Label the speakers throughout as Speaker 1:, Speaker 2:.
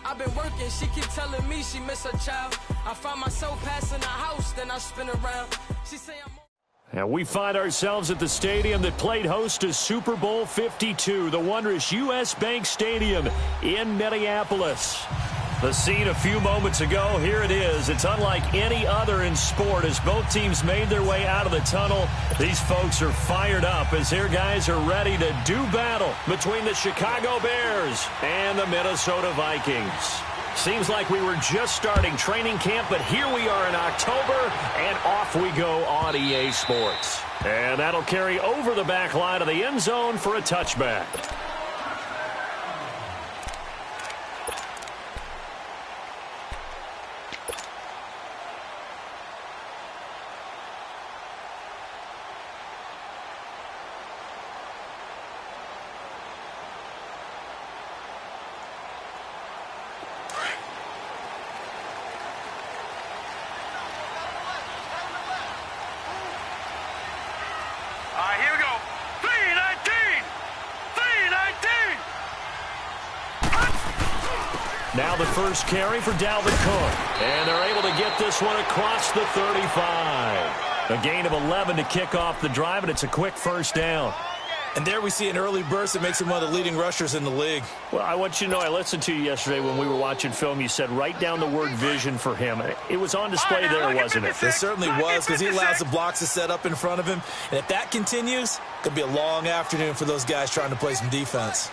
Speaker 1: I've been working, she keep telling me she miss her child. I find myself passing the house, then I spin around. She say I'm...
Speaker 2: And we find ourselves at the stadium that played host to Super Bowl 52, the wondrous U.S. Bank Stadium in Minneapolis. The scene a few moments ago, here it is. It's unlike any other in sport as both teams made their way out of the tunnel. These folks are fired up as their guys are ready to do battle between the Chicago Bears and the Minnesota Vikings. Seems like we were just starting training camp, but here we are in October, and off we go on EA Sports. And that'll carry over the back line of the end zone for a touchback.
Speaker 3: Here we go. 319! 319!
Speaker 2: Now the first carry for Dalvin Cook. And they're able to get this one across the 35. A gain of 11 to kick off the drive, and it's a quick first down.
Speaker 4: And there we see an early burst that makes him one of the leading rushers in the league.
Speaker 2: Well, I want you to know, I listened to you yesterday when we were watching film. You said write down the word vision for him. It was on display there, wasn't it?
Speaker 4: It certainly was, because he allows the blocks to set up in front of him. And if that continues, it could be a long afternoon for those guys trying to play some defense.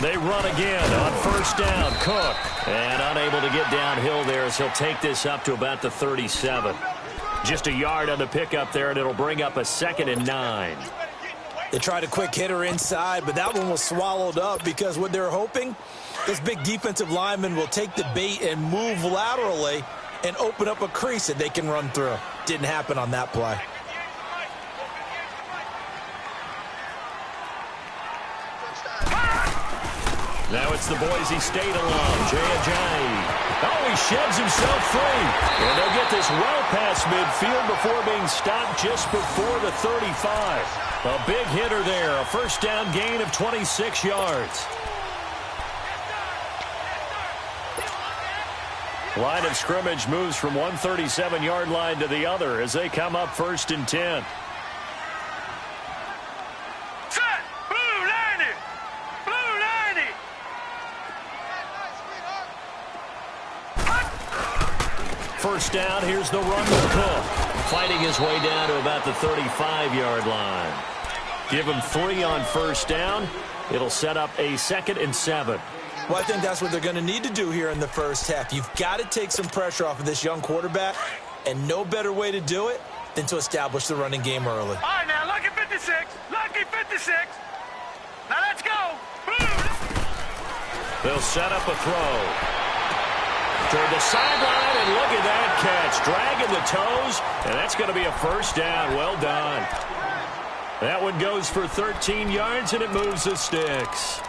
Speaker 2: They run again on first down. Cook. And unable to get downhill there as he'll take this up to about the 37. Just a yard on the pickup there, and it'll bring up a 2nd and 9.
Speaker 4: They tried a quick hitter inside, but that one was swallowed up because what they're hoping, this big defensive lineman will take the bait and move laterally and open up a crease that they can run through. Didn't happen on that play.
Speaker 2: Now it's the Boise State alum, Jay Ajayi. Oh, he sheds himself free. And they'll get this well past midfield before being stopped just before the 35. A big hitter there, a first down gain of 26 yards. Line of scrimmage moves from one 37-yard line to the other as they come up 1st and 10. First down, here's the run with Cook. Fighting his way down to about the 35-yard line. Give him 3 on first down. It'll set up a 2nd and 7.
Speaker 4: Well, I think that's what they're going to need to do here in the first half. You've got to take some pressure off of this young quarterback, and no better way to do it than to establish the running game early.
Speaker 3: All right, now, lucky 56. Lucky 56. Now, let's go.
Speaker 2: They'll set up a throw. Toward the sideline, and look at that catch. Dragging the toes, and that's going to be a first down. Well done. That one goes for 13 yards, and it moves the sticks.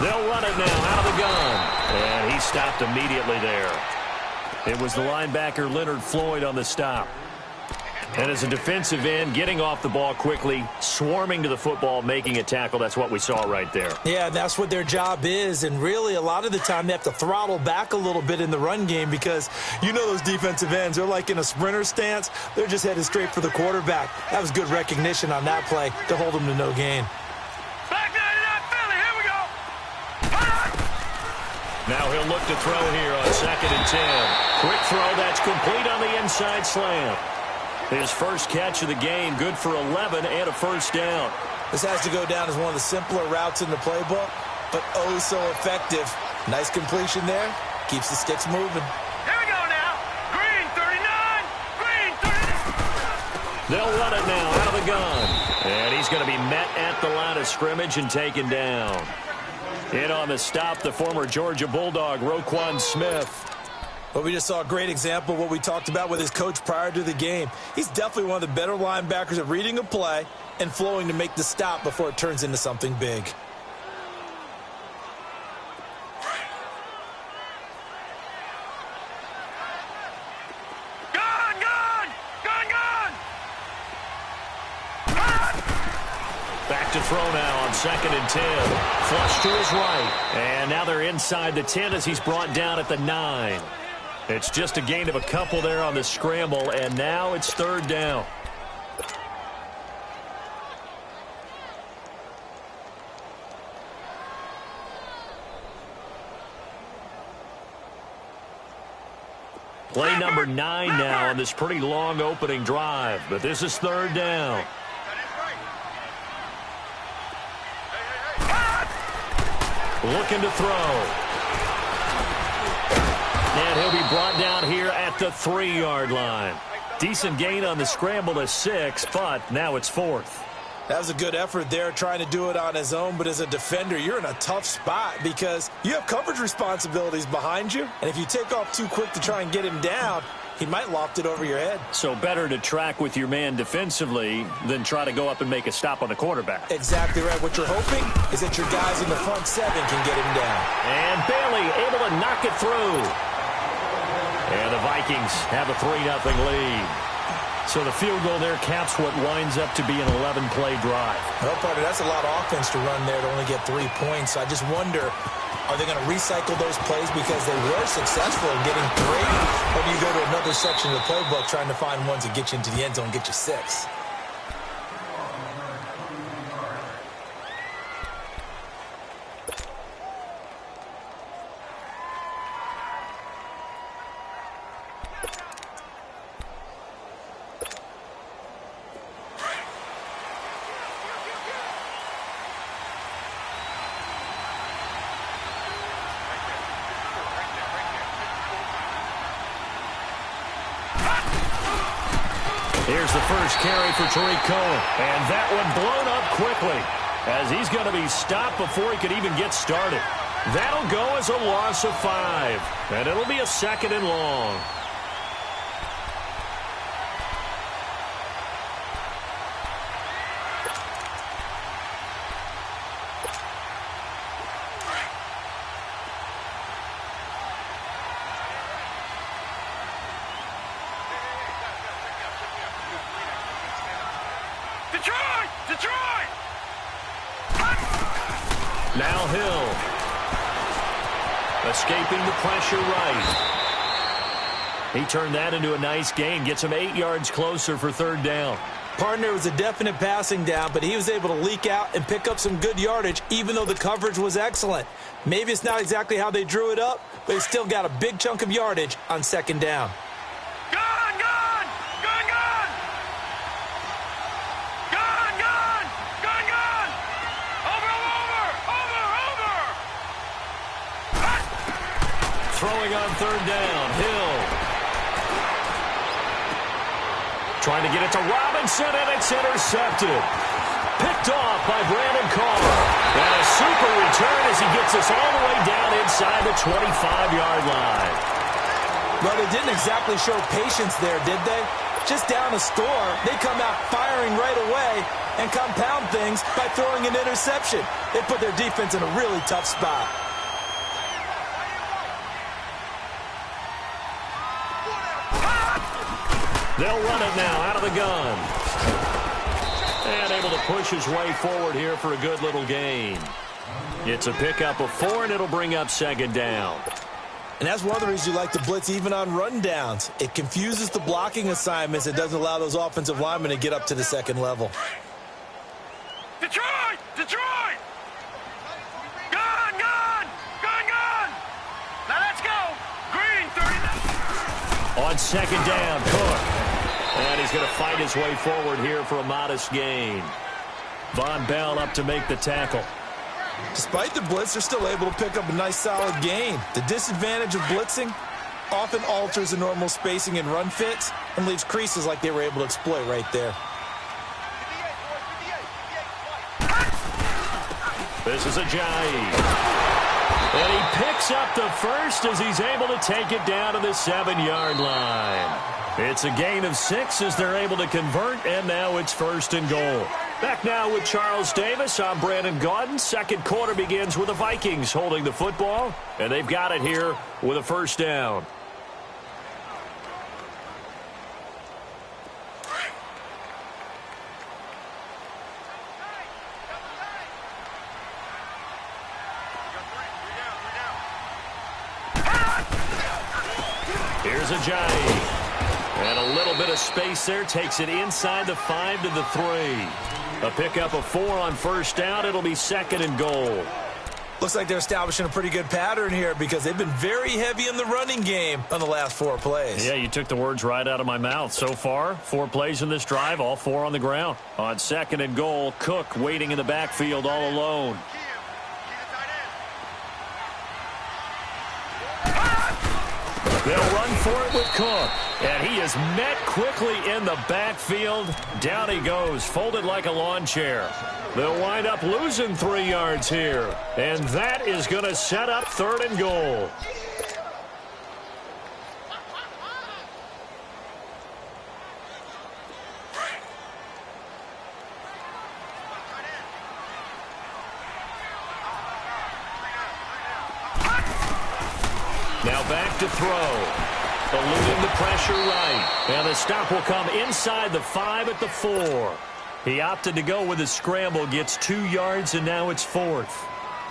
Speaker 2: They'll run it now out of the gun, and he stopped immediately there. It was the linebacker Leonard Floyd on the stop. And as a defensive end, getting off the ball quickly, swarming to the football, making a tackle, that's what we saw right there.
Speaker 4: Yeah, that's what their job is, and really a lot of the time they have to throttle back a little bit in the run game because you know those defensive ends, they're like in a sprinter stance. They're just headed straight for the quarterback. That was good recognition on that play to hold them to no gain.
Speaker 2: Now he'll look to throw here on 2nd and 10. Quick throw, that's complete on the inside slant. His first catch of the game, good for 11 and a first down.
Speaker 4: This has to go down as one of the simpler routes in the playbook, but oh so effective. Nice completion there. Keeps the sticks moving.
Speaker 3: Here we go now. Green 39. Green 39.
Speaker 2: They'll run it now out of the gun. And he's going to be met at the line of scrimmage and taken down. In on the stop, the former Georgia Bulldog, Roquan Smith.
Speaker 4: Well, we just saw a great example of what we talked about with his coach prior to the game. He's definitely one of the better linebackers at reading a play and flowing to make the stop before it turns into something big.
Speaker 2: throw now on 2nd and 10. Flush to his right. And now they're inside the 10 as he's brought down at the 9. It's just a gain of a couple there on the scramble, and now it's 3rd down. Play number 9 now on this pretty long opening drive, but this is 3rd down. Looking to throw. And he'll be brought down here at the 3-yard line. Decent gain on the scramble to 6, but now it's 4th.
Speaker 4: That was a good effort there, trying to do it on his own. But as a defender, you're in a tough spot because you have coverage responsibilities behind you. And if you take off too quick to try and get him down, he might loft it over your head.
Speaker 2: So better to track with your man defensively than try to go up and make a stop on the quarterback.
Speaker 4: Exactly right. What you're hoping is that your guys in the front 7 can get him down.
Speaker 2: And Bailey able to knock it through. And the Vikings have a 3-0 lead. So the field goal there caps what winds up to be an 11-play drive.
Speaker 4: Well, partner, that's a lot of offense to run there to only get 3 points. I just wonder, are they going to recycle those plays because they were successful in getting 3? Or do you go to another section of the playbook trying to find ones that get you into the end zone and get you 6?
Speaker 2: Here's the first carry for Tariq Cohen. And that one blown up quickly as he's going to be stopped before he could even get started. That'll go as a loss of 5. And it'll be a 2nd and long.
Speaker 3: Detroit!
Speaker 2: Now Hill. Escaping the pressure right. He turned that into a nice gain. Gets him 8 yards closer for 3rd down.
Speaker 4: Partner, was a definite passing down, but he was able to leak out and pick up some good yardage, even though the coverage was excellent. Maybe it's not exactly how they drew it up, but he still got a big chunk of yardage on 2nd down.
Speaker 2: Throwing on 3rd down, Hill. Trying to get it to Robinson, and it's intercepted. Picked off by Brandon Carr. And a super return as he gets us all the way down inside the 25-yard line.
Speaker 4: Well, they didn't exactly show patience there, did they? Just down a score, they come out firing right away and compound things by throwing an interception. They put their defense in a really tough spot.
Speaker 2: They'll run it now out of the gun. And able to push his way forward here for a good little gain. It's a pickup of 4, and it'll bring up 2nd down.
Speaker 4: And that's one of the reasons you like to blitz even on rundowns. It confuses the blocking assignments. It doesn't allow those offensive linemen to get up to the 2nd level.
Speaker 3: Detroit! Detroit! Gun! Gun! Gun! Gun! Now let's go! Green, 39.
Speaker 2: On 2nd down, Cook. And he's going to fight his way forward here for a modest gain. Von Bell up to make the tackle.
Speaker 4: Despite the blitz, they're still able to pick up a nice solid gain. The disadvantage of blitzing often alters the normal spacing and run fits and leaves creases like they were able to exploit right there.
Speaker 2: This is Ajayi. And he picks up the first as he's able to take it down to the 7-yard line. It's a gain of 6 as they're able to convert, and now it's 1st and goal. Back now with Charles Davis. I'm Brandon Gaudin. 2nd quarter begins with the Vikings holding the football, and they've got it here with a 1st down. is Ajayi. And a little bit of space there. Takes it inside the 5 to the 3. A pickup of 4 on first down. It'll be 2nd and goal.
Speaker 4: Looks like they're establishing a pretty good pattern here because they've been very heavy in the running game on the last 4 plays.
Speaker 2: Yeah, you took the words right out of my mouth. So far, 4 plays in this drive, all 4 on the ground. On 2nd and goal, Cook waiting in the backfield all alone. They'll run for it with Cook. And he is met quickly in the backfield. Down he goes, folded like a lawn chair. They'll wind up losing 3 yards here. And that is going to set up 3rd and goal. Now back to throw. Eluding the pressure right. And the stop will come inside the 5 at the 4. He opted to go with a scramble, gets 2 yards, and now it's 4th.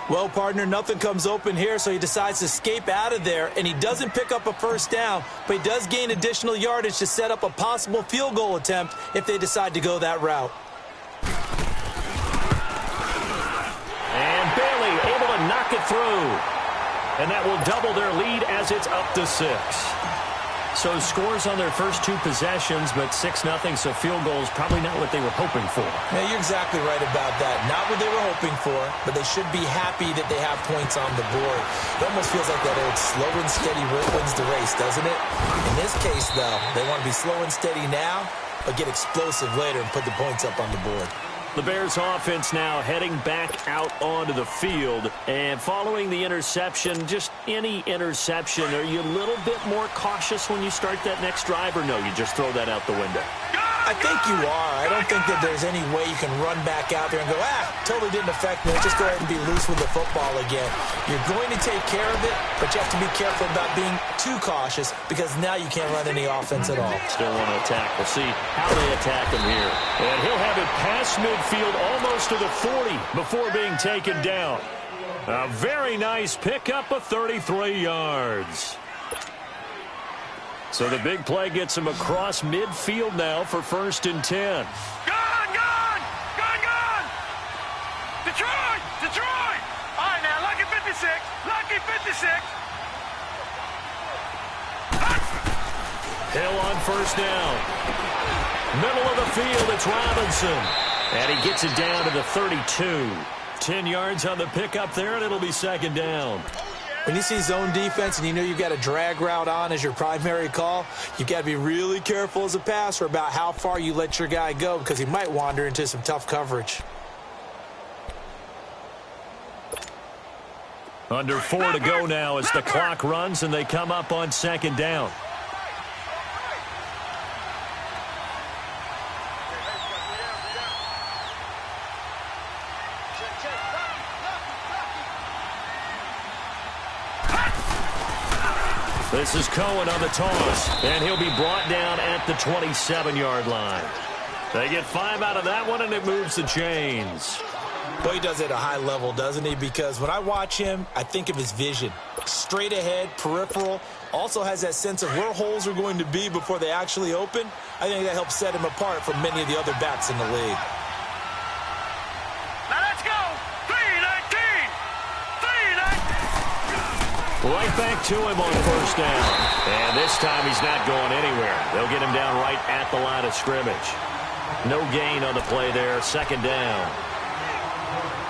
Speaker 4: Well, partner, nothing comes open here, so he decides to escape out of there, and he doesn't pick up a first down, but he does gain additional yardage to set up a possible field goal attempt if they decide to go that route.
Speaker 2: And Bailey able to knock it through. And that will double their lead as it's up to 6. So scores on their first 2 possessions, but 6-0, so field goals probably not what they were hoping for.
Speaker 4: Yeah, you're exactly right about that. Not what they were hoping for, but they should be happy that they have points on the board. It almost feels like that old slow and steady wins the race, doesn't it? In this case, though, they want to be slow and steady now, but get explosive later and put the points up on the board.
Speaker 2: The Bears offense now heading back out onto the field. And following the interception, just any interception, are you a little bit more cautious when you start that next drive, or no, you just throw that out the window?
Speaker 4: I think you are. I don't think that there's any way you can run back out there and go, totally didn't affect me. Just go ahead and be loose with the football again. You're going to take care of it, but you have to be careful about being too cautious because now you can't run any offense at all.
Speaker 2: Still want to attack. We'll see how they attack him here. And he'll have it past midfield almost to the 40 before being taken down. A very nice pickup of 33 yards. So the big play gets him across midfield now for 1st and 10.
Speaker 3: Gone! Detroit! All right, now, lucky 56.
Speaker 2: Hill on first down. Middle of the field, it's Robinson. And he gets it down to the 32. 10 yards on the pickup there, and it'll be 2nd down.
Speaker 4: When you see zone defense and you know you've got a drag route on as your primary call, you've got to be really careful as a passer about how far you let your guy go because he might wander into some tough coverage.
Speaker 2: Under 4 to go now as the clock runs and they come up on 2nd down. This is Cohen on the toss, and he'll be brought down at the 27-yard line. They get 5 out of that one, and it moves the chains.
Speaker 4: Boy, he does it at a high level, doesn't he? Because when I watch him, I think of his vision. Straight ahead, peripheral, also has that sense of where holes are going to be before they actually open. I think that helps set him apart from many of the other backs in the league.
Speaker 3: Now let's go! 3-19!
Speaker 2: Right back to him on first down. And this time he's not going anywhere. They'll get him down right at the line of scrimmage. No gain on the play there, 2nd down.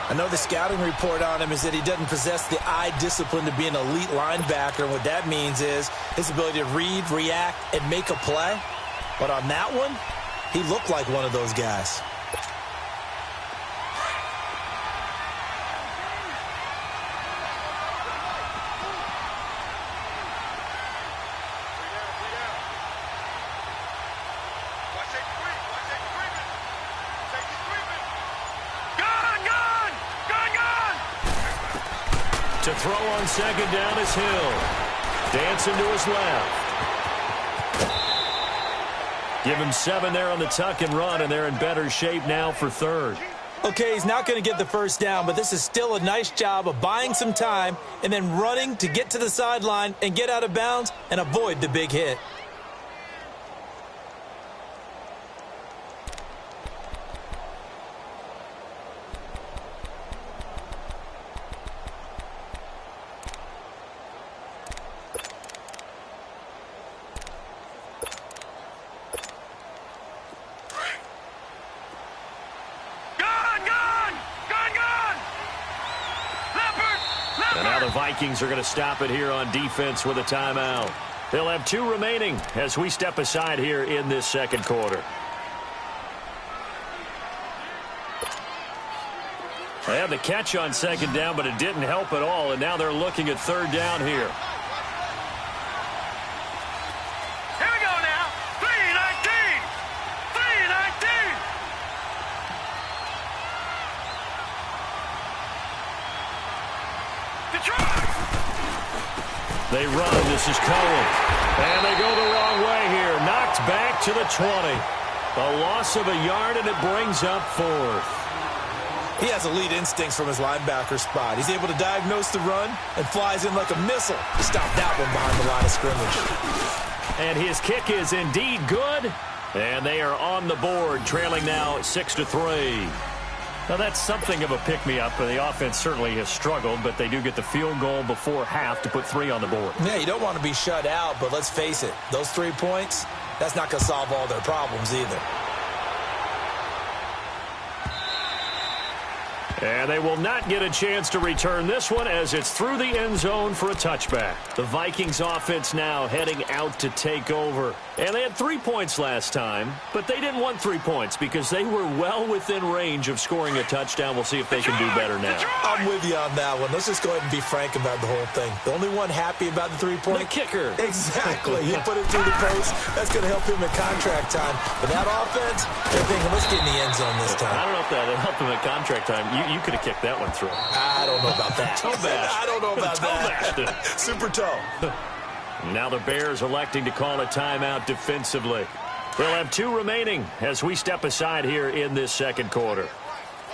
Speaker 4: I know the scouting report on him is that he doesn't possess the eye discipline to be an elite linebacker. And what that means is his ability to read, react, and make a play. But on that one, he looked like one of those guys.
Speaker 2: To throw on 2nd down is Hill. Dancing to his left. Give him 7 there on the tuck and run, and they're in better shape now for 3rd.
Speaker 4: Okay, he's not going to get the first down, but this is still a nice job of buying some time and then running to get to the sideline and get out of bounds and avoid the big hit.
Speaker 2: And now the Vikings are going to stop it here on defense with a timeout. They'll have 2 remaining as we step aside here in this second quarter. They had the catch on second down, but it didn't help at all, and now they're looking at third down here.
Speaker 3: Here we go now. 3-19. 3-19.
Speaker 2: They run. This is Cohen. And they go the wrong way here. Knocked back to the 20. A loss of a yard, and it brings up 4th.
Speaker 4: He has elite instincts from his linebacker spot. He's able to diagnose the run and flies in like a missile to stop that one behind the line of scrimmage.
Speaker 2: And his kick is indeed good. And they are on the board, trailing now 6-3. Now, that's something of a pick-me-up. The offense certainly has struggled, but they do get the field goal before half to put 3 on the board.
Speaker 4: Yeah, you don't want to be shut out, but let's face it, those 3 points, that's not going to solve all their problems either.
Speaker 2: And they will not get a chance to return this one as it's through the end zone for a touchback. The Vikings offense now heading out to take over. And they had 3 points last time, but they didn't want 3 points because they were well within range of scoring a touchdown. We'll see if they can do better now.
Speaker 4: I'm with you on that one. Let's just go ahead and be frank about the whole thing. The only one happy about the 3-point?
Speaker 2: The kicker.
Speaker 4: Exactly. You put it through the post. That's going to help him at contract time. But that offense, they're thinking, let's get in the end zone this time.
Speaker 2: I don't know if that helped him at contract time. You could have kicked that one through.
Speaker 4: I don't know about that.
Speaker 2: Toe bash.
Speaker 4: I don't know about that. Super toe.
Speaker 2: Now the Bears electing to call a timeout defensively. They'll have 2 remaining as we step aside here in this second quarter.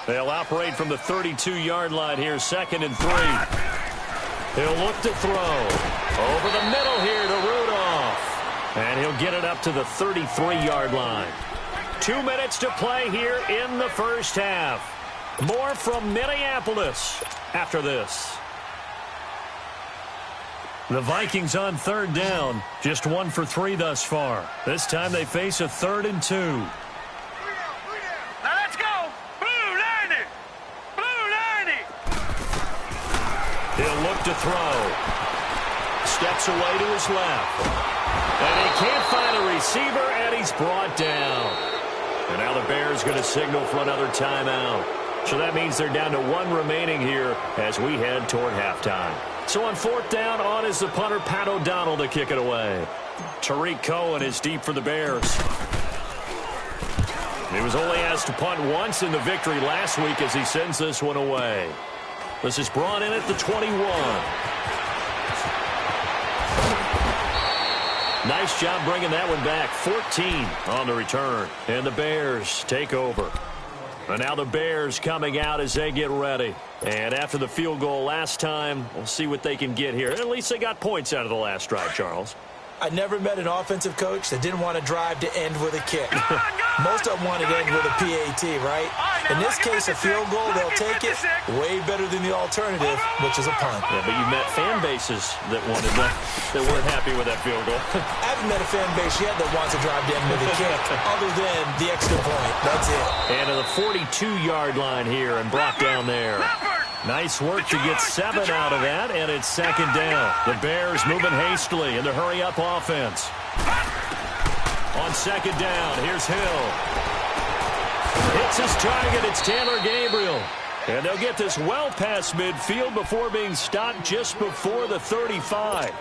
Speaker 2: They'll operate from the 32-yard line here, 2nd and 3. He'll look to throw. Over the middle here to Rudolph. And he'll get it up to the 33-yard line. 2 minutes to play here in the first half. More from Minneapolis after this. The Vikings on third down, just 1 for 3 thus far. This time they face a 3rd and 2.
Speaker 3: Now let's go. Blue 90. Blue 90.
Speaker 2: He'll look to throw. Steps away to his left. And he can't find a receiver, and he's brought down. And now the Bears going to signal for another timeout. So that means they're down to 1 remaining here as we head toward halftime. So on 4th down, on is the punter, Pat O'Donnell, to kick it away. Tariq Cohen is deep for the Bears. He was only asked to punt once in the victory last week as he sends this one away. This is brought in at the 21. Nice job bringing that one back. 14 on the return. And the Bears take over. And now the Bears coming out as they get ready. And after the field goal last time, we'll see what they can get here. At least they got points out of the last drive, Charles.
Speaker 4: I never met an offensive coach that didn't want to drive to end with a kick. Most of them want to end with a PAT, right? In this case, a field goal, they'll take it way better than the alternative, which is a punt.
Speaker 2: Yeah, but you met fan bases that wanted that weren't happy with that field goal.
Speaker 4: I haven't met a fan base yet that wants to drive to end with a kick, other than the extra point. That's it.
Speaker 2: And to the 42-yard line here and brought down there. Nice work to get 7 out of that, and it's 2nd down. The Bears moving hastily in the hurry-up offense. On 2nd down, here's Hill. Hits his target, it's Taylor Gabriel. And they'll get this well past midfield before being stopped just before the 35.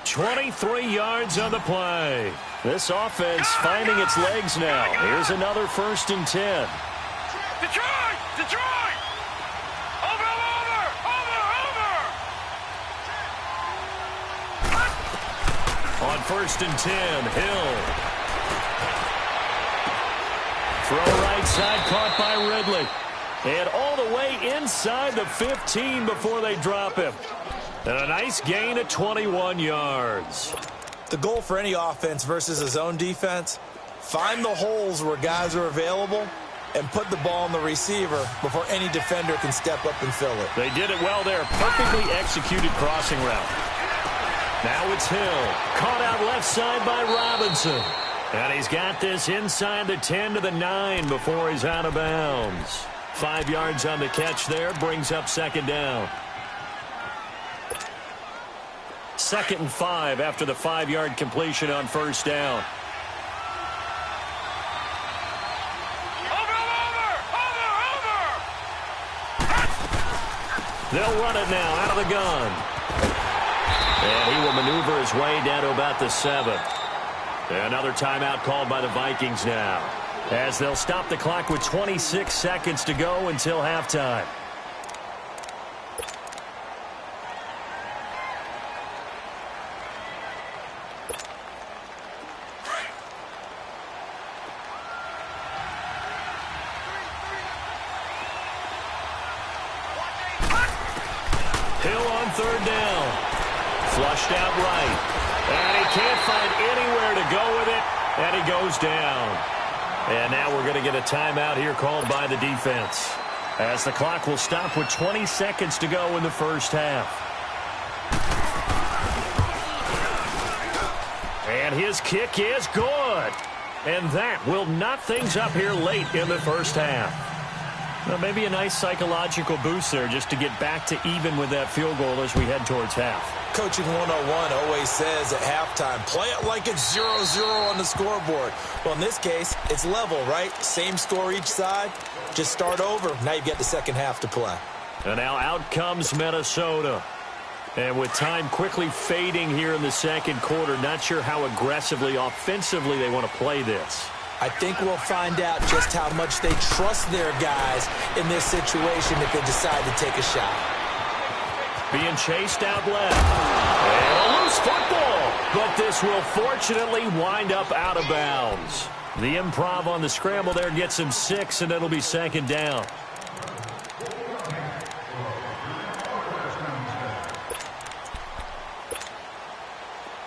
Speaker 2: 23 yards on the play. This offense finding its legs now. Here's another 1st and 10.
Speaker 3: Detroit! Detroit!
Speaker 2: On 1st and 10, Hill. Throw right outside, caught by Ridley. And all the way inside the 15 before they drop him. And a nice gain of 21 yards.
Speaker 4: The goal for any offense versus a zone defense, find the holes where guys are available and put the ball on the receiver before any defender can step up and fill it.
Speaker 2: They did it well there. Perfectly executed crossing route. Now it's Hill. Caught out left side by Robinson. And he's got this inside the 10 to the 9 before he's out of bounds. 5 yards on the catch there, brings up second down. 2nd and 5 after the 5-yard completion on first down. They'll run it now out of the gun. And he will maneuver his way down to about the 7. Another timeout called by the Vikings now, as they'll stop the clock with 26 seconds to go until halftime. Hill on third down. Flushed out right. And he can't find anywhere to go with it. And he goes down. And now we're going to get a timeout here called by the defense, as the clock will stop with 20 seconds to go in the first half. And his kick is good. And that will knock things up here late in the first half. Well, maybe a nice psychological boost there just to get back to even with that field goal as we head towards half.
Speaker 4: Coaching 101 always says at halftime, play it like it's 0-0 on the scoreboard. Well, in this case, it's level, right? Same score each side. Just start over. Now you get the second half to play.
Speaker 2: And now out comes Minnesota. And with time quickly fading here in the second quarter, not sure how aggressively, offensively they want to play this.
Speaker 4: I think we'll find out just how much they trust their guys in this situation if they decide to take a shot.
Speaker 2: Being chased out left. And a loose football. But this will fortunately wind up out of bounds. The improv on the scramble there gets him 6, and it'll be second down.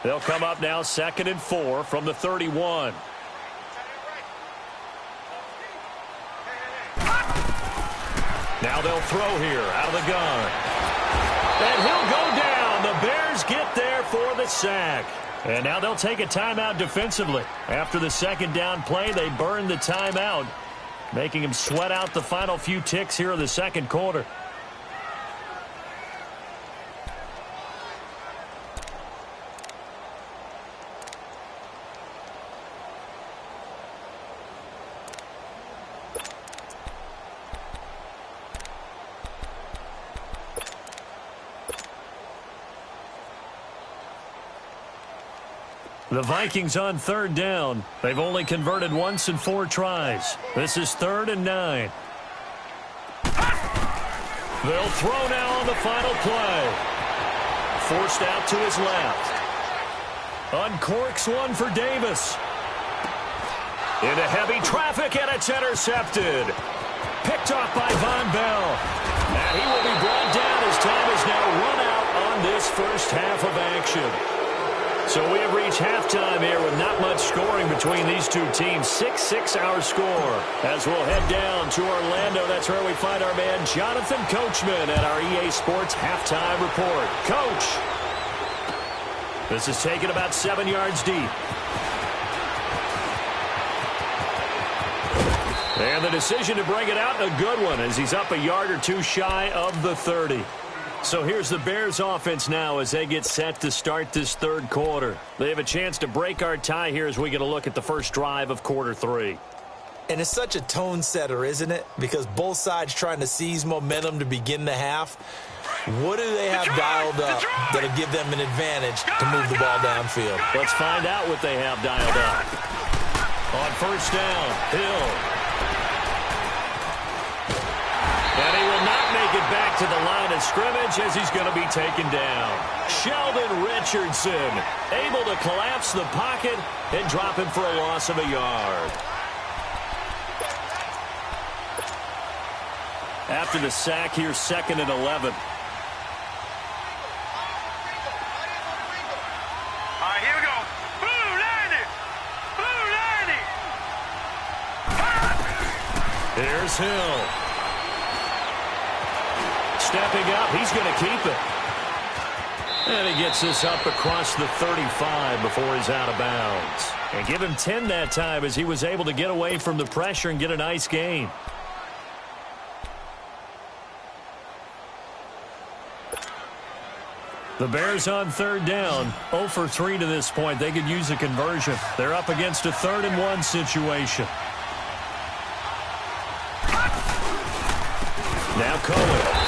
Speaker 2: They'll come up now 2nd and 4 from the 31. Now they'll throw here out of the gun. And he'll go down. The Bears get there for the sack. And now they'll take a timeout defensively. After the second down play, they burn the timeout, making him sweat out the final few ticks here in the second quarter. The Vikings on third down. They've only converted once in 4 tries. This is 3rd and 9. They'll throw now on the final play. Forced out to his left. Uncorks one for Davis. Into heavy traffic, and it's intercepted. Picked off by Von Bell. And he will be brought down as time is now run out on this first half of action. So we have reached halftime here with not much scoring between these two teams. 6-6 our score. As we'll head down to Orlando, that's where we find our man Jonathan Coachman at our EA Sports Halftime Report. Coach, this is taken about 7 yards deep. And the decision to bring it out, a good one, as he's up a yard or two shy of the 30. So here's the Bears offense now as they get set to start this third quarter. They have a chance to break our tie here as we get a look at the first drive of quarter 3.
Speaker 4: And it's such a tone setter, isn't it? Because both sides trying to seize momentum to begin the half. What do they have dialed up that'll give them an advantage to move the ball downfield?
Speaker 2: Let's find out what they have dialed up. On first down, Hill. And he will not make it back to the line of scrimmage as he's going to be taken down. Sheldon Richardson able to collapse the pocket and drop him for a loss of a yard. after the sack here, 2nd and 11.
Speaker 3: Here we go. Blue Landy! Blue Landy!
Speaker 2: Here's Hill. Stepping up, he's going to keep it. And he gets this up across the 35 before he's out of bounds. And give him 10 that time as he was able to get away from the pressure and get a nice gain. The Bears on 3rd down, 0 for 3 to this point. They could use a conversion. They're up against a 3rd and 1 situation. Now Cohen.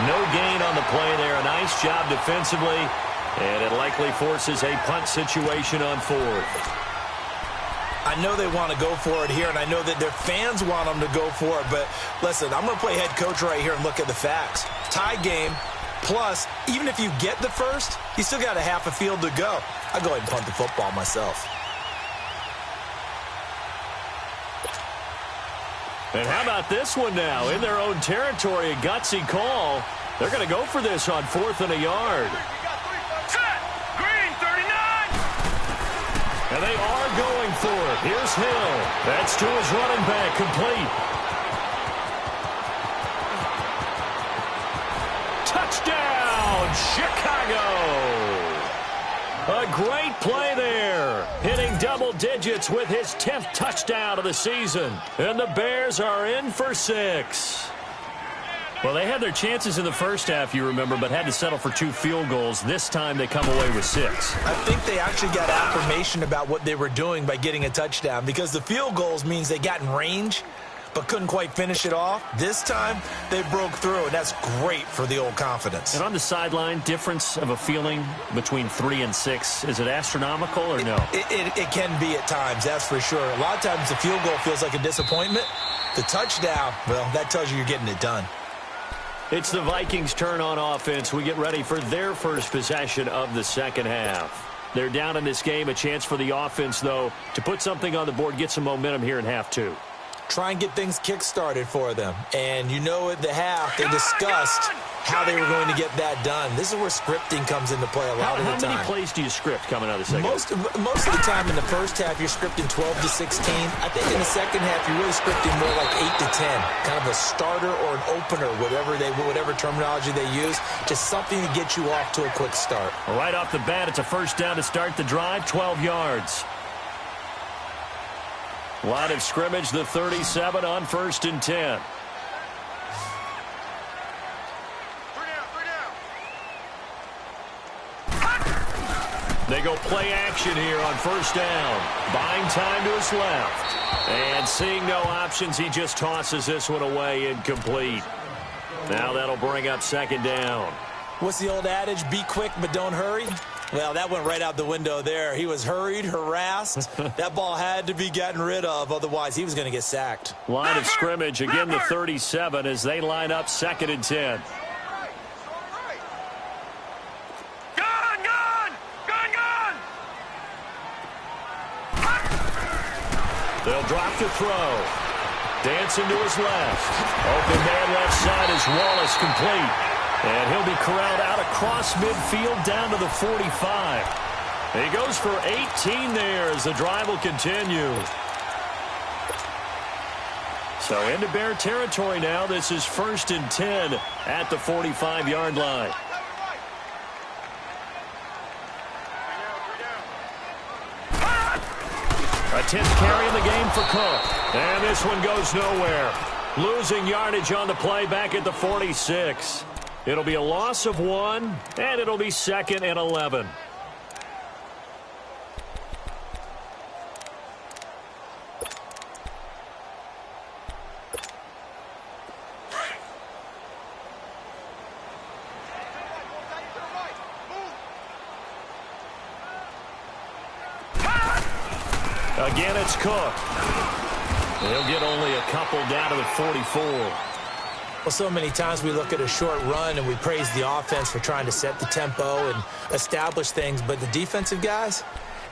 Speaker 2: No gain on the play there. A nice job defensively, and it likely forces a punt situation on 4th.
Speaker 4: I know they want to go for it here, and I know that their fans want them to go for it, but listen, I'm going to play head coach right here and look at the facts. Tie game. Plus, even if you get the first, you still got a half a field to go. I'll go ahead and punt the football myself.
Speaker 2: And how about this one now? In their own territory, a gutsy call. They're going to go for this on 4th and a yard.
Speaker 3: Set! Green 39!
Speaker 2: And they are going for it. Here's Hill. That's to his running back, complete. Touchdown, Chicago! A great play there, hitting double digits with his 10th touchdown of the season. And the Bears are in for 6. Well, they had their chances in the first half, you remember, but had to settle for 2 field goals. This time they come away with 6.
Speaker 4: I think they actually got affirmation about what they were doing by getting a touchdown, because the field goals means they got in range but couldn't quite finish it off. This time, they broke through, and that's great for the old confidence.
Speaker 2: And on the sideline, difference of a feeling between 3 and 6, is it astronomical or no?
Speaker 4: It can be at times, that's for sure. A lot of times the field goal feels like a disappointment. The touchdown, well, that tells you you're getting it done.
Speaker 2: It's the Vikings' turn on offense. We get ready for their first possession of the second half. They're down in this game. A chance for the offense, though, to put something on the board, get some momentum here in half 2.
Speaker 4: Try and get things kick-started for them. And you know at the half, they discussed how they were going to get that done. This is where scripting comes into play a lot of the time.
Speaker 2: How many plays do you script coming out of the second?
Speaker 4: Most of the time in the first half, you're scripting 12 to 16. I think in the second half, you're really scripting more like 8 to 10. Kind of a starter or an opener, whatever terminology they use. Just something to get you off to a quick start.
Speaker 2: Right off the bat, it's a first down to start the drive, 12 yards. Line of scrimmage, the 37 on 1st and 10. They go play action here on 1st down. Buying time to his left. And seeing no options, he just tosses this one away, incomplete. Now that'll bring up 2nd down.
Speaker 4: What's the old adage? Be quick, but don't hurry. Well, that went right out the window there. He was hurried, harassed. That ball had to be gotten rid of, otherwise he was going to get sacked.
Speaker 2: Line of scrimmage, again the 37 as they line up 2nd and 10. They'll drop the throw. Dancing to his left. Open man left side is Wallace, complete. And he'll be corralled out across midfield down to the 45. He goes for 18 there as the drive will continue. So into Bear territory now. This is 1st and 10 at the 45-yard line. A 10th carry in the game for Cook. And this one goes nowhere. Losing yardage on the play back at the 46. It'll be a loss of 1, and it'll be 2nd and 11. Again, it's Cook. He'll get only a couple down to the 44.
Speaker 4: Well, so many times we look at a short run and we praise the offense for trying to set the tempo and establish things, but the defensive guys,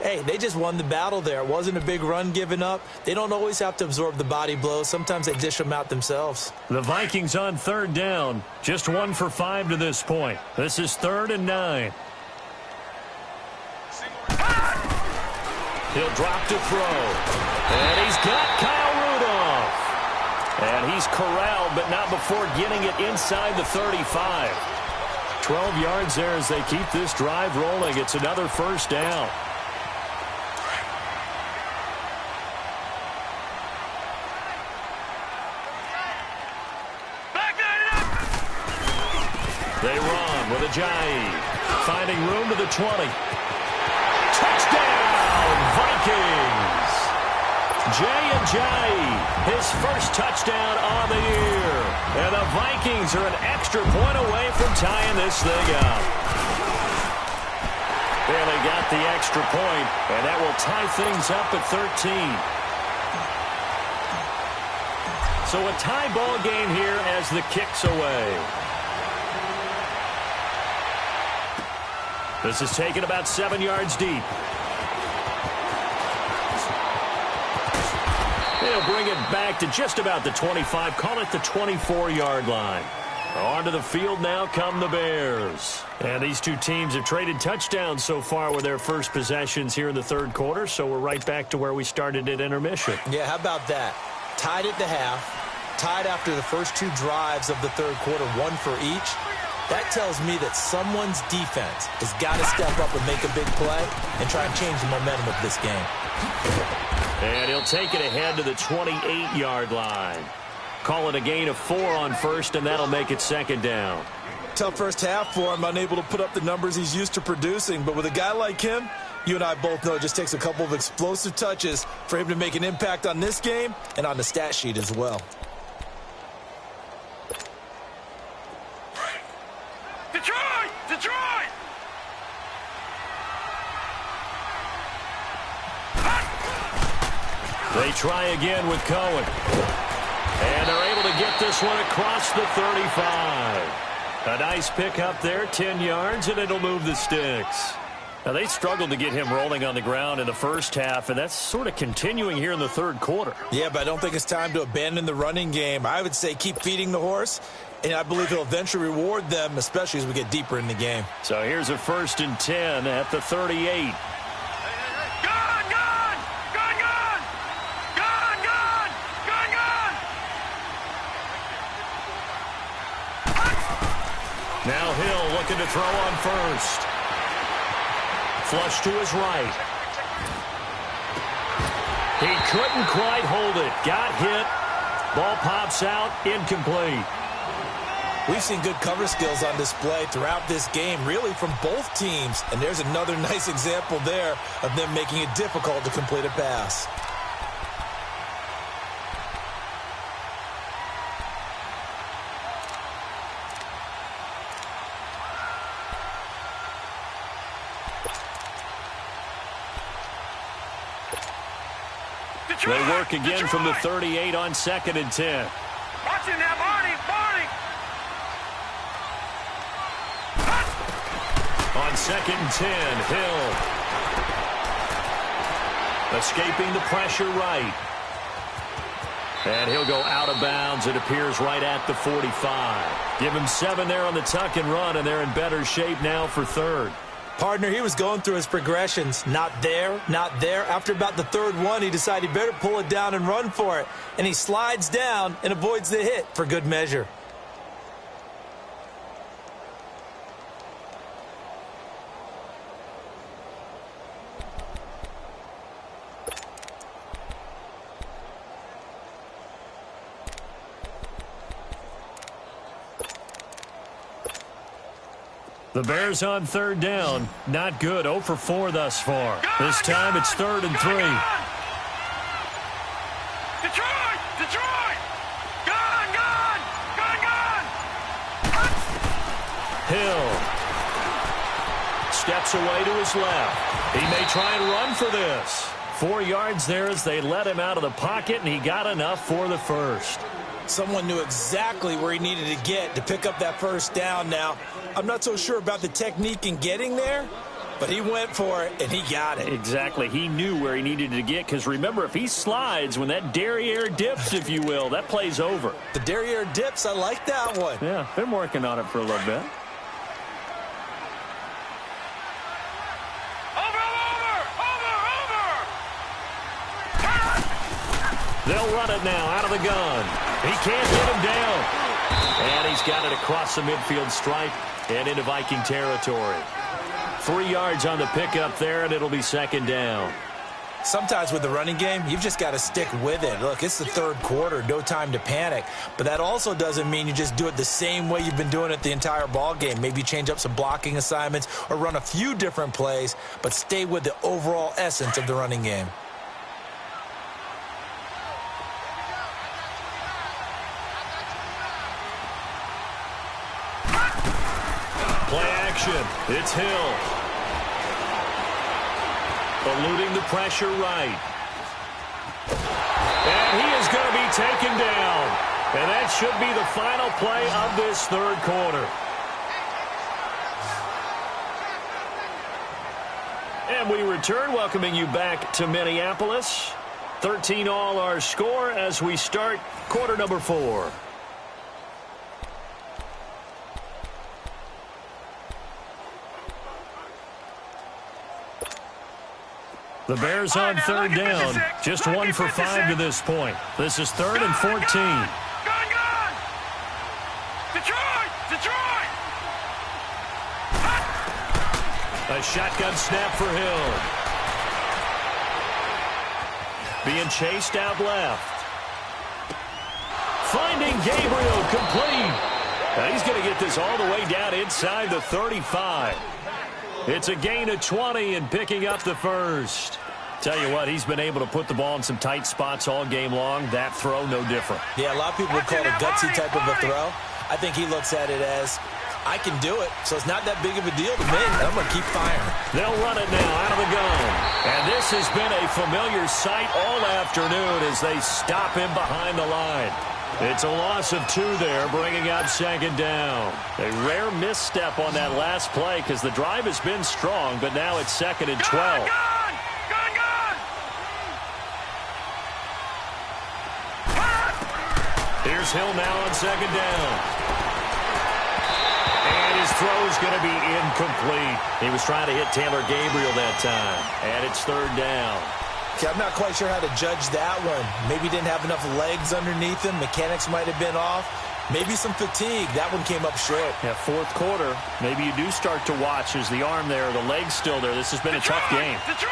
Speaker 4: hey, they just won the battle there. It wasn't a big run given up. They don't always have to absorb the body blows. Sometimes they dish them out themselves.
Speaker 2: The Vikings on third down. Just 1 for 5 to this point. This is 3rd and 9. He'll drop to throw. And he's got Kyle Rudolph. And he's corralled, but not before getting it inside the 35. 12 yards there as they keep this drive rolling. It's another first down. They run with Ajayi. Finding room to the 20. Touchdown, Vikings! Jay Ajayi, his first touchdown on the year. And the Vikings are an extra point away from tying this thing up. Barely got the extra point, and that will tie things up at 13. So a tie ball game here as the kick's away. This is taken about 7 yards deep. They'll bring it back to just about the 25. Call it the 24-yard line. Onto the field now come the Bears. And these two teams have traded touchdowns so far with their first possessions here in the third quarter, so we're right back to where we started at intermission.
Speaker 4: Yeah, how about that? Tied at the half, tied after the first 2 drives of the third quarter, 1 for each. That tells me that someone's defense has got to step up and make a big play and try and change the momentum of this game.
Speaker 2: And he'll take it ahead to the 28-yard line. Call it a gain of 4 on first, and that'll make it second down.
Speaker 4: Tough first half for him, unable to put up the numbers he's used to producing. But with a guy like him, you and I both know it just takes a couple of explosive touches for him to make an impact on this game and on the stat sheet as well.
Speaker 3: Detroit! Detroit!
Speaker 2: They try again with Cohen. And they're able to get this one across the 35. A nice pickup there, 10 yards, and it'll move the sticks. Now, they struggled to get him rolling on the ground in the first half, and that's sort of continuing here in the third quarter.
Speaker 4: Yeah, but I don't think it's time to abandon the running game. I would say keep feeding the horse, and I believe he'll eventually reward them, especially as we get deeper in the game.
Speaker 2: So here's a 1st and 10 at the 38. Now Hill looking to throw on first. Flush to his right. He couldn't quite hold it. Got hit. Ball pops out. Incomplete.
Speaker 4: We've seen good cover skills on display throughout this game, really from both teams. And there's another nice example there of them making it difficult to complete a pass.
Speaker 2: They work again from the 38 on 2nd and 10.
Speaker 3: Watching that, Barney!
Speaker 2: On 2nd and 10, Hill. Escaping the pressure right. And he'll go out of bounds. It appears right at the 45. Give him 7 there on the tuck and run, and they're in better shape now for 3rd.
Speaker 4: Partner, he was going through his progressions. Not there, not there. After about the 3rd one, he decided he better pull it down and run for it. And he slides down and avoids the hit for good measure.
Speaker 2: The Bears on 3rd down. Not good. 0 for 4 thus far. This time it's 3rd and 3.
Speaker 3: Detroit! Detroit! Gone!
Speaker 2: Hill steps away to his left. He may try and run for this. 4 yards there as they let him out of the pocket, and he got enough for the first.
Speaker 4: Someone knew exactly where he needed to get to pick up that first down now. I'm not so sure about the technique in getting there, But he went for it, and he got it.
Speaker 2: Exactly. He knew where he needed to get, because remember, if he slides, when that derriere dips, if you will, that play's over.
Speaker 4: The derriere dips, I like that one.
Speaker 2: Yeah, been working on it for a little bit. They'll run it now out of the gun. He can't get him down. And he's got it across the midfield stripe and into Viking territory. 3 yards on the pickup there, and it'll be second down.
Speaker 4: Sometimes with the running game, you've just got to stick with it. Look, it's the third quarter, no time to panic. But that also doesn't mean you just do it the same way you've been doing it the entire ball game. Maybe change up some blocking assignments or run a few different plays, but stay with the overall essence of the running game.
Speaker 2: Play action. It's Hill. Eluding the pressure right. And he is going to be taken down. And that should be the final play of this third quarter. And we return, welcoming you back to Minneapolis. 13 all our score as we start quarter number 4. The Bears on third down. Just 1 for 5 to this point. This is 3rd and 14.
Speaker 3: Gun! Detroit!
Speaker 2: A shotgun snap for Hill. Being chased out left. Finding Gabriel complete. Now he's going to get this all the way down inside the 35. It's a gain of 20 and picking up the first. Tell you what, he's been able to put the ball in some tight spots all game long. That throw, no different.
Speaker 4: Yeah, a lot of people would call it a gutsy type of a throw. I think he looks at it as, I can do it, so it's not that big of a deal to me. I'm going to keep firing.
Speaker 2: They'll run it now out of the gun. And this has been a familiar sight all afternoon as they stop him behind the line. It's a loss of 2 there, bringing up second down. A rare misstep on that last play because the drive has been strong, but now it's 2nd and 12.
Speaker 3: Gun!
Speaker 2: Here's Hill now on second down. And his throw is going to be incomplete. He was trying to hit Taylor Gabriel that time. And it's 3rd down.
Speaker 4: Okay, I'm not quite sure how to judge that one. Maybe didn't have enough legs underneath him. Mechanics might have been off. Maybe some fatigue. That one came up short.
Speaker 2: Yeah, 4th quarter. Maybe you do start to watch as the arm there, the leg's still there. This has been a tough game.
Speaker 3: Detroit!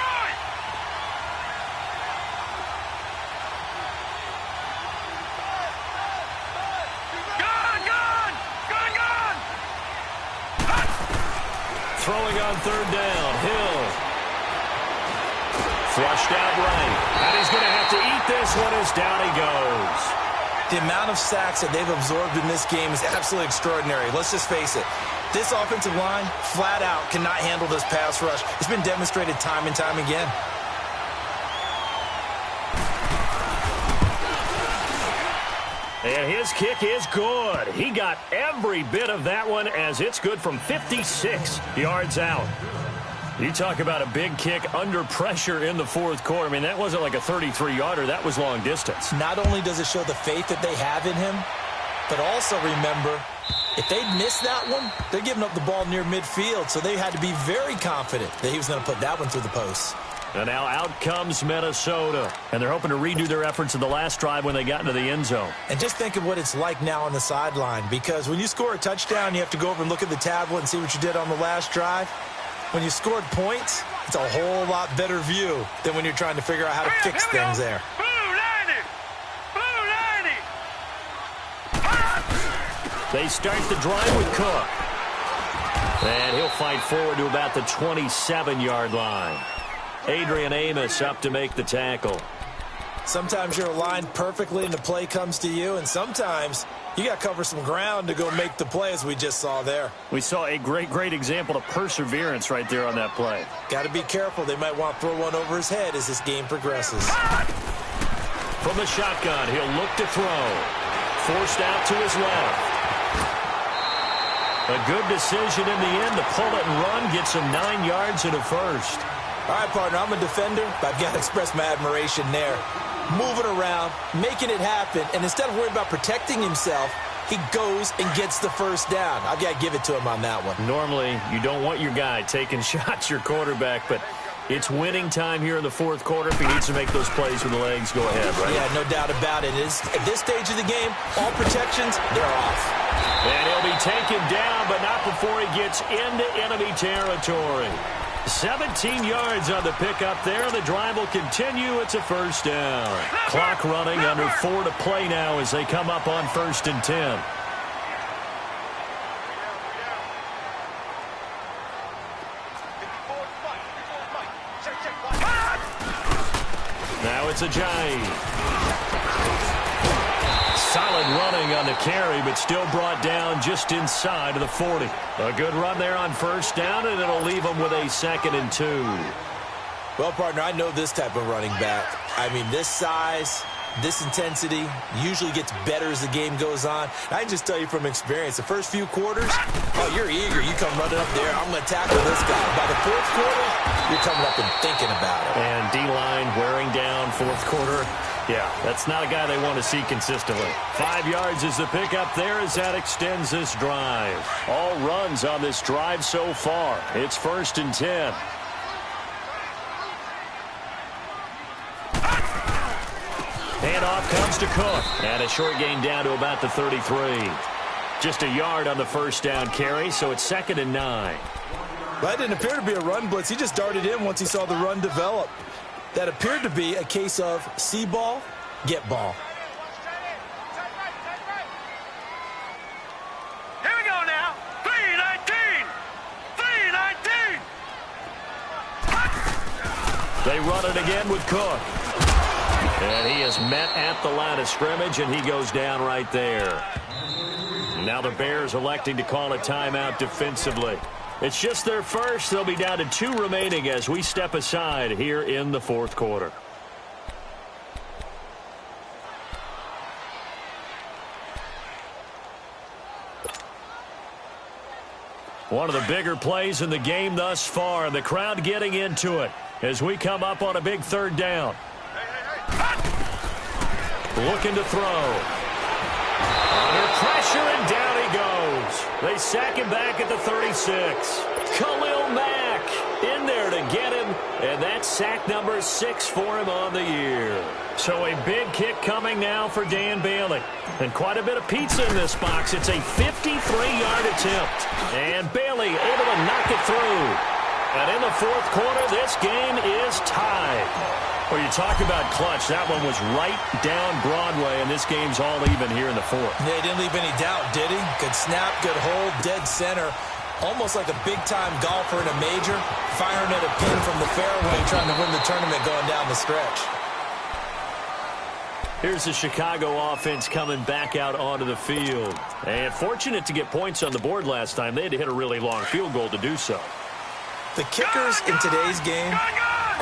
Speaker 2: Throwing on 3rd down, Hill. Flushed out right. And he's going to have to eat this one as down he goes.
Speaker 4: The amount of sacks that they've absorbed in this game is absolutely extraordinary. Let's just face it. This offensive line, flat out, cannot handle this pass rush. It's been demonstrated time and time again.
Speaker 2: And his kick is good. He got every bit of that one as it's good from 56 yards out. You talk about a big kick under pressure in the 4th quarter. I mean, that wasn't like a 33-yarder. That was long distance.
Speaker 4: Not only does it show the faith that they have in him, but also remember, if they'd missed that one, they're giving up the ball near midfield, so they had to be very confident that he was going to put that one through the post.
Speaker 2: And now out comes Minnesota. And they're hoping to redo their efforts in the last drive when they got into the end zone.
Speaker 4: And just think of what it's like now on the sideline, because when you score a touchdown, you have to go over and look at the tablet and see what you did on the last drive. When you scored points, it's a whole lot better view than when you're trying to figure out how to fix things there.
Speaker 3: Blue 90!
Speaker 2: They start the drive with Cook. And he'll fight forward to about the 27-yard line. Adrian Amos up to make the tackle.
Speaker 4: Sometimes you're aligned perfectly and the play comes to you, and sometimes you got to cover some ground to go make the play, as we just saw there.
Speaker 2: We saw a great example of perseverance right there on that play.
Speaker 4: Got to be careful. They might want to throw one over his head as this game progresses.
Speaker 2: From the shotgun, he'll look to throw. Forced out to his left. A good decision in the end to pull it and run, gets him 9 yards and a first.
Speaker 4: All right, partner, I'm a defender, but I've got to express my admiration there. Moving around, making it happen, and instead of worrying about protecting himself, he goes and gets the first down. I've got to give it to him on that one.
Speaker 2: Normally, you don't want your guy taking shots, your quarterback, but it's winning time here in the fourth quarter. If he needs to make those plays with the legs, go ahead, right?
Speaker 4: Yeah, no doubt about it. At this stage of the game, all protections, they're off.
Speaker 2: And he'll be taken down, but not before he gets into enemy territory. 17 yards on the pickup there. The drive will continue. It's a first down. Clock running, under 4 to play now as they come up on 1st and 10. Now it's a Ajayi. Solid running on the carry, but still brought down just inside of the 40. A good run there on first down, and it'll leave them with a 2nd and 2.
Speaker 4: Well, partner, I know this type of running back. I mean, this size, this intensity usually gets better as the game goes on. I can just tell you from experience, the first few quarters, oh, you're eager. You come running up there, I'm going to tackle this guy. By the fourth quarter, you're coming up and thinking about it.
Speaker 2: And D-line wearing down fourth quarter. Yeah, that's not a guy they want to see consistently. 5 yards is the pickup there as that extends this drive. All runs on this drive so far. It's 1st and 10. Handoff comes to Cook. And a short gain down to about the 33. Just a yard on the first down carry, so it's 2nd and 9.
Speaker 4: That didn't appear to be a run blitz. He just darted in once he saw the run develop. That appeared to be a case of see ball, get ball.
Speaker 3: Here we go now. 3-19. 3-19.
Speaker 2: They run it again with Cook. And he is met at the line of scrimmage, and he goes down right there. Now the Bears electing to call a timeout defensively. It's just their first. They'll be down to 2 remaining as we step aside here in the fourth quarter. One of the bigger plays in the game thus far. The crowd getting into it as we come up on a big 3rd down. Looking to throw. Under pressure, and down he goes. They sack him back at the 36. Khalil Mack in there to get him, and that's sack number 6 for him on the year. So a big kick coming now for Dan Bailey. And quite a bit of pizza in this box. It's a 53-yard attempt. And Bailey able to knock it through. And in the fourth quarter, this game is tied. Well, you talk about clutch. That one was right down Broadway, and this game's all even here in the fourth.
Speaker 4: Yeah, he didn't leave any doubt, did he? Good snap, good hold, dead center. Almost like a big-time golfer in a major, firing at a pin from the fairway, trying to win the tournament going down the stretch.
Speaker 2: Here's the Chicago offense coming back out onto the field. And fortunate to get points on the board last time. They had to hit a really long field goal to do so.
Speaker 4: The kickers in today's game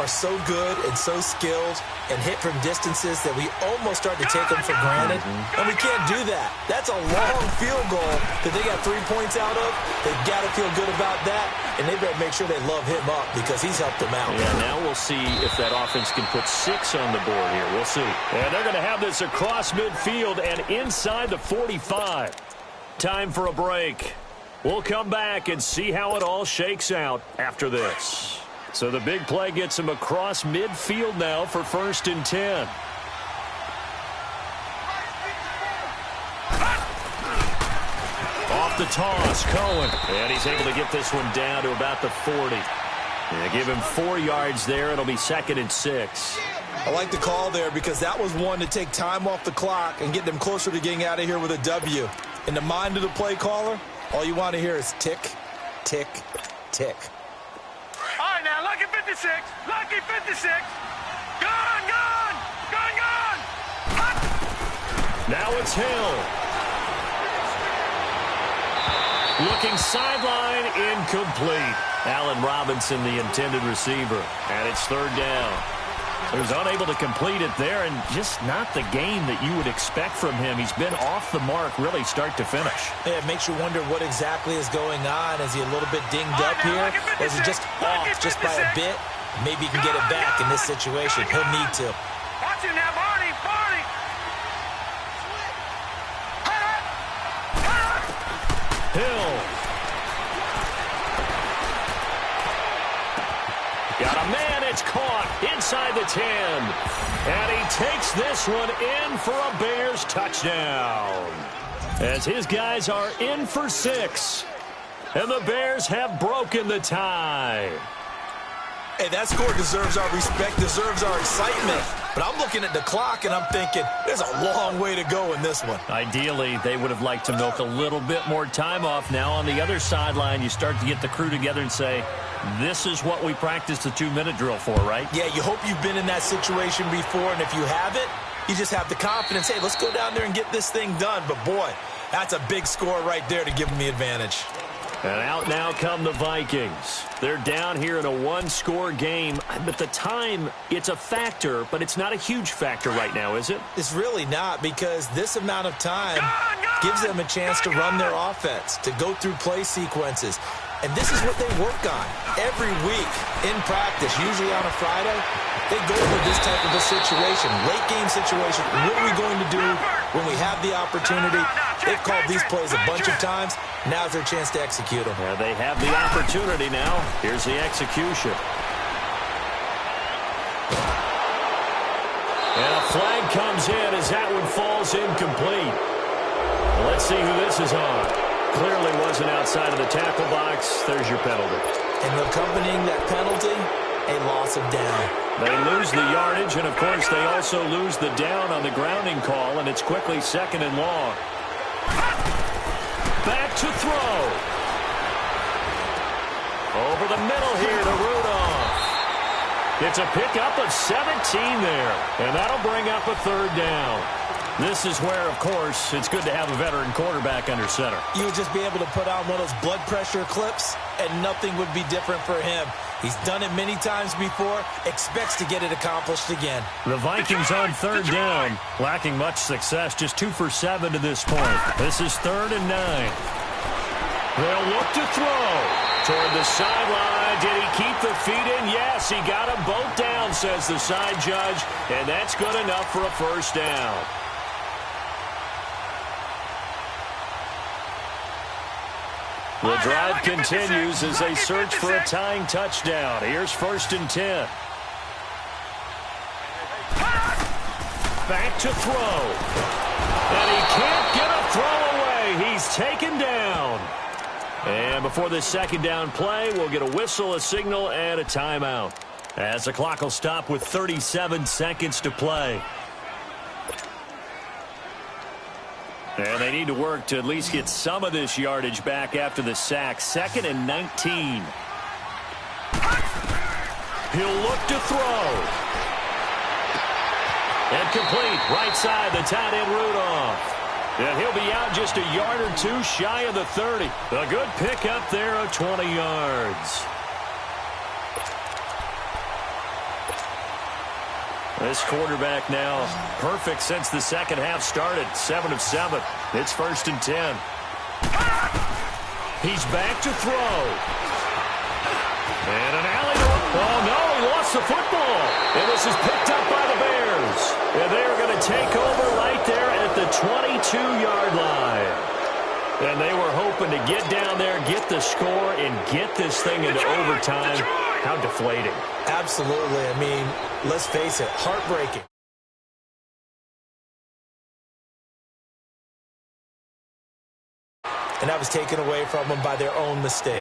Speaker 4: are so good and so skilled and hit from distances that we almost start to take them for granted. And we can't do that. That's a long field goal that they got 3 points out of. They've got to feel good about that, and they better make sure they love him up because he's helped them out.
Speaker 2: Yeah, now we'll see if that offense can put 6 on the board here. We'll see. And they're going to have this across midfield and inside the 45. Time for a break. We'll come back and see how it all shakes out after this. So the big play gets him across midfield now for 1st and 10. Off the toss, Cohen. And he's able to get this one down to about the 40. And give him 4 yards there. It'll be 2nd and 6.
Speaker 4: I like the call there because that was one to take time off the clock and get them closer to getting out of here with a W. In the mind of the play caller, all you want to hear is tick, tick, tick.
Speaker 3: All right, now, lucky 56. Lucky 56. Gone, gone. Gone, gone.
Speaker 2: Now it's Hill. Looking sideline, incomplete. Allen Robinson, the intended receiver. And it's 3rd down. He was unable to complete it there, and just not the game that you would expect from him. He's been off the mark really start to finish.
Speaker 4: Yeah, it makes you wonder what exactly is going on. Is he a little bit dinged up here? Or is he just off just by a bit? Maybe he can get it back in this situation. He'll need to.
Speaker 3: Watch him now, Barney! Barney!
Speaker 2: Hill. Got a man, it's caught inside the 10. And he takes this one in for a Bears touchdown. As his guys are in for 6. And the Bears have broken the tie.
Speaker 4: Hey, that score deserves our respect, deserves our excitement. But I'm looking at the clock, and I'm thinking, there's a long way to go in this one.
Speaker 2: Ideally, they would have liked to milk a little bit more time off. Now on the other sideline, you start to get the crew together and say, this is what we practiced the 2-minute drill for, right?
Speaker 4: Yeah, you hope you've been in that situation before, and if you haven't, you just have the confidence, hey, let's go down there and get this thing done. But, boy, that's a big score right there to give them the advantage.
Speaker 2: And out now come the Vikings. They're down here in a one-score game. But the time, it's a factor, but it's not a huge factor right now, is it?
Speaker 4: It's really not, because this amount of time gives them a chance to run their offense, to go through play sequences. And this is what they work on every week in practice, usually on a Friday. They go for this type of a situation, late game situation. What are we going to do when we have the opportunity? They've called these plays a bunch of times. Now's their chance to execute them.
Speaker 2: Yeah, they have the opportunity now. Here's the execution. And a flag comes in as that one falls incomplete. Let's see who this is on. Clearly wasn't outside of the tackle box. There's your penalty.
Speaker 4: And accompanying that penalty, a loss of down.
Speaker 2: They lose the yardage, and, of course, they also lose the down on the grounding call, and it's quickly 2nd and long. Back to throw. Over the middle here to Rudolph. It's a pickup of 17 there, and that'll bring up a 3rd down. This is where, of course, it's good to have a veteran quarterback under center.
Speaker 4: You would just be able to put on one of those blood pressure clips, and nothing would be different for him. He's done it many times before, expects to get it accomplished again.
Speaker 2: The Vikings on 3rd down, lacking much success, just 2 for 7 to this point. This is 3rd and 9. They'll look to throw toward the sideline. Did he keep the feet in? Yes, he got them both down, says the side judge, and that's good enough for a 1st down. The drive continues as they search for a tying touchdown. Here's 1st and 10. Back to throw. And he can't get a throw away. He's taken down. And before this 2nd down play, we'll get a whistle, a signal, and a timeout. As the clock will stop with 37 seconds to play. And they need to work to at least get some of this yardage back after the sack. 2nd and 19. He'll look to throw. And complete. Right side, the tight end Rudolph. And he'll be out just a yard or 2 shy of the 30. A good pickup there of 20 yards. This quarterback now perfect since the 2nd half started. 7 of 7. It's 1st and 10. He's back to throw. And an alley-oop. Oh, no, he lost the football. And this is picked up by the Bears. And they're going to take over right there at the 22-yard line. And they were hoping to get down there, get the score, and get this thing into overtime. How deflating.
Speaker 4: Absolutely. I mean, let's face it, heartbreaking. And that was taken away from them by their own mistake.